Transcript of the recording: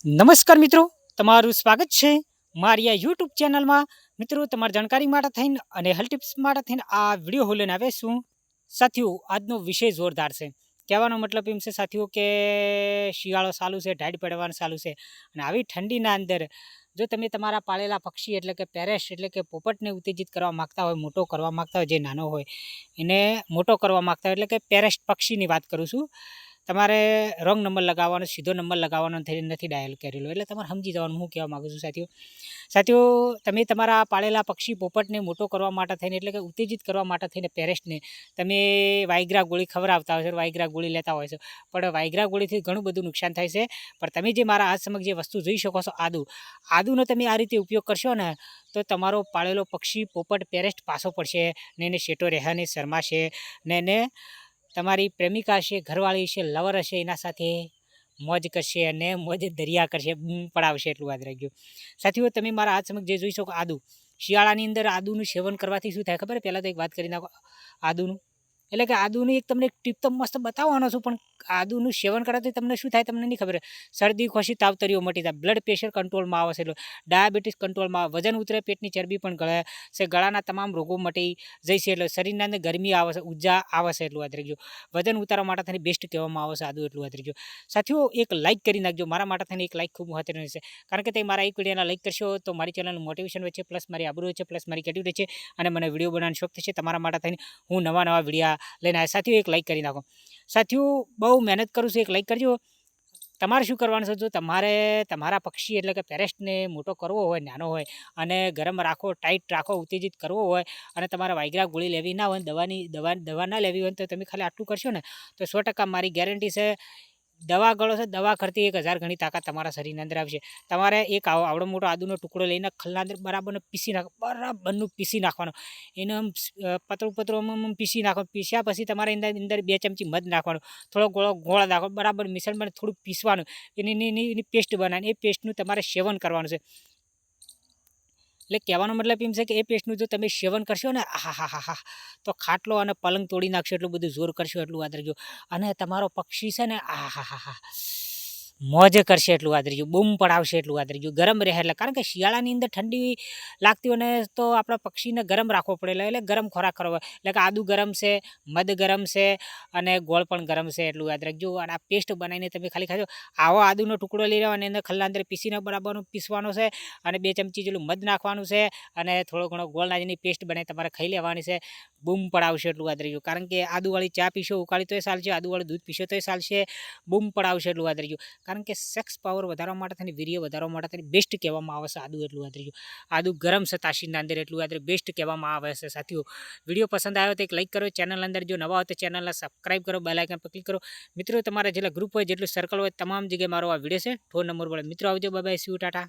નમસ્કાર મિત્રો, તમારું સ્વાગત છે મારી આ યુટ્યુબ ચેનલમાં. મિત્રો, તમારી જાણકારી માટે થઈને અને હેલ્થ ટિપ્સ માટે થઈને આ વિડીયો હું લઈને આવે છું. સાથીઓ, આજનો વિષય જોરદાર છે. કહેવાનો મતલબ એમ છે સાથીઓ કે શિયાળો ચાલુ છે, ઢાળ પડવાનું ચાલુ છે, અને આવી ઠંડીના અંદર જો તમે તમારા પાળેલા પક્ષી એટલે કે પેરેશ એટલે કે પોપટને ઉત્તેજિત કરવા માગતા હોય, મોટો કરવા માગતા હોય, જે નાનો હોય એને મોટો કરવા માગતા હોય એટલે કે પેરેશ પક્ષીની વાત કરું છું. તમારે રોંગ નંબર લગાવવાનો, સીધો નંબર લગાવવાનો નથી ડાયલ કરેલો, એટલે તમારે સમજી જવાનું હું કહેવા માગું છું સાથીઓ. સાથીઓ, તમે તમારા પાળેલા પક્ષી પોપટને મોટો કરવા માટે થઈને એટલે કે ઉત્તેજિત કરવા માટે થઈને પેરેસ્ટને તમે વાયગ્રા ગોળી ખવડાવતા હોય છે, વાયગ્રા ગોળી લેતા હોય છે, પણ વાયગ્રા ગોળીથી ઘણું બધું નુકસાન થાય છે. પણ તમે જે મારા હાથ સમક્ષ જે વસ્તુ જોઈ શકો છો, આદુનો તમે આ રીતે ઉપયોગ કરશો ને તો તમારો પાળેલો પક્ષી પોપટ પેરેસ્ટ પાછો પડશે ને, એને શેટો રહેને શરમાશે ને, એને તમારી પ્રેમિકા છે, ઘરવાળી છે, લવર હશે, એના સાથે મોજ કરશે અને મોજ દરિયા કરશે, બૂમ પડાવશે. એટલું યાદ રાખજો સાથીઓ. તમે મારા હાથ સમક્ષ જે જોઈ શકો શિયાળાની અંદર આદુનું સેવન કરવાથી શું થાય ખબર? પહેલાં તો એક વાત કરી નાખો આદુનું, એટલે કે આદુની એક તમને ટીપ તો મસ્ત બતાવવાનો છું, પણ આદુનું સેવન કરવાથી તમને શું થાય તમને નહીં ખબર. શરદી, ખોશી, તાવતરીઓ મટી જાય, બ્લડ પ્રેશર કંટ્રોલમાં આવે છે, ડાયાબિટીસ કંટ્રોલમાં આવે, વજન ઉતરે, પેટની ચરબી પણ ગળે છે, ગળાના તમામ રોગો મટી જાય છે, એટલે શરીરના અંદર ગરમી આવે છે, ઉર્જા આવે છે. એટલું યાદ રાખજો. વજન ઉતારવા માટે થઈને બેસ્ટ કહેવામાં આવે છે આદુ. એટલું યાદ રાખજો સાથીઓ. એક લાઇક કરી નાખજો, મારા માટે થઈને એક લાઇક ખૂબ મહત્વની છે, કારણ કે તે મારા એક વિડીયોના લાઇક કરશો તો મારી ચેનલનું મોટિવેશન વધશે, પ્લસ મારી આબરૂ છે, પ્લસ મારી ક્રિએટિવિટી છે, અને મને વિડીયો બનાવવાનો શોખ થશે. તમારા માટે થઈને હું નવા વિડીયો લઈને આવ્યા. સાથીઓ, એક લાઇક કરી નાખો સાથીઓ. બહુ મહેનત કરું છું, એક લાઇક કરજો. તમારે શું કરવાનું છે? જો તમારે તમારા પક્ષી એટલે કે પેરેસ્ટને મોટો કરવો હોય, નાનો હોય, અને ગરમ રાખો, ટાઈટ રાખો, ઉત્તેજિત કરવો હોય, અને તમારે વાયગ્રા ગોળી લેવી ના હોય, દવા ના લેવી હોય, તો તમે ખાલી આટલું કરશો ને તો 100% મારી ગેરંટી છે. દવા ગળો છે, દવા કરતી 1000 ગણી તાકાત તમારા શરીરની અંદર આવશે. તમારે એક આવડો મોટો આદુનો ટુકડો લઈને ખલના અંદર બરાબરનું પીસી નાખવાનો. એને આમ પતળું આમ પીસી નાખો. પીસ્યા પછી તમારે અંદર 2 ચમચી મધ નાખવાનું, થોડો ગોળ નાખો, બરાબર મિશ્રણ બને, થોડું પીસવાનું, એની પેસ્ટ બનાવીને એ પેસ્ટનું તમારે સેવન કરવાનું છે. એટલે કહેવાનો મતલબ એમ છે કે એ પેસ્ટનું જો તમે સેવન કરશો ને, આહાહાહા, તો ખાટલો અને પલંગ તોડી નાખશો. એટલું બધું જોર કરશો, એટલું યાદ રાખજો. અને તમારો પક્ષી છે ને, આહાહાહા, મોજ કરશે. એટલું યાદ રાખજો. બૂમ પડાવશે. એટલું યાદ રાખજો. ગરમ રહે એટલે, કારણ કે શિયાળાની અંદર ઠંડી લાગતી હોય ને તો આપણા પક્ષીને ગરમ રાખવો પડે, એટલે ગરમ ખોરાક કરવો. એટલે કે આદુ ગરમ છે, મધ ગરમ છે, અને ગોળ પણ ગરમ છે. એટલું યાદ રાખજો. અને આ પેસ્ટ બનાવીને તમે ખાલી ખાજો. આવો આદુનો ટુકડો લઈ લેવાનો, એને ખલ્લા અંદર પીસીને બરાબરનું પીસવાનો છે, અને 2 ચમચી જેટલું મધ નાખવાનું છે, અને થોડો ઘણો ગોળ નાખીને પેસ્ટ બનાવી તમારે ખાઈ લેવાની છે. બૂમ પડાવશે. એટલું યાદ રાખજો. કારણ કે આદુવાળી ચા પીશો, ઉકાળી તોય ચાલશે, આદુવાળું દૂધ પીશો તોય ચાલશે. બૂમ પડાવશે. એટલું યાદ રાખજો. કારણ કે સેક્સ પાવર વધારવા માટે થઈને, વીર્ય વધારવા માટે થઈને બેસ્ટ કહેવામાં આવે છે આદુ. એટલું યાદ રાખજો. આદુ ગરમ છે તાસીરના અંદર. એટલું યાદ રાખજો. બેસ્ટ કહેવામાં આવે છે સાથીઓ. વિડીયો પસંદ આવ્યો તો એક લાઇક કરો. ચેનલ અંદર જો નવા હોય તો ચેનલને સબસ્ક્રાઈબ કરો, બેલ આઇકન પર ક્લિક કરો. મિત્રો, તમારા જેટલા ગ્રુપ હોય, જેટલું સર્કલ હોય, તમામ જગ્યાએ મારો આ વિડીયો છે ફોન નંબર પર. મિત્રો આવજો. Bye bye. C you. Tata.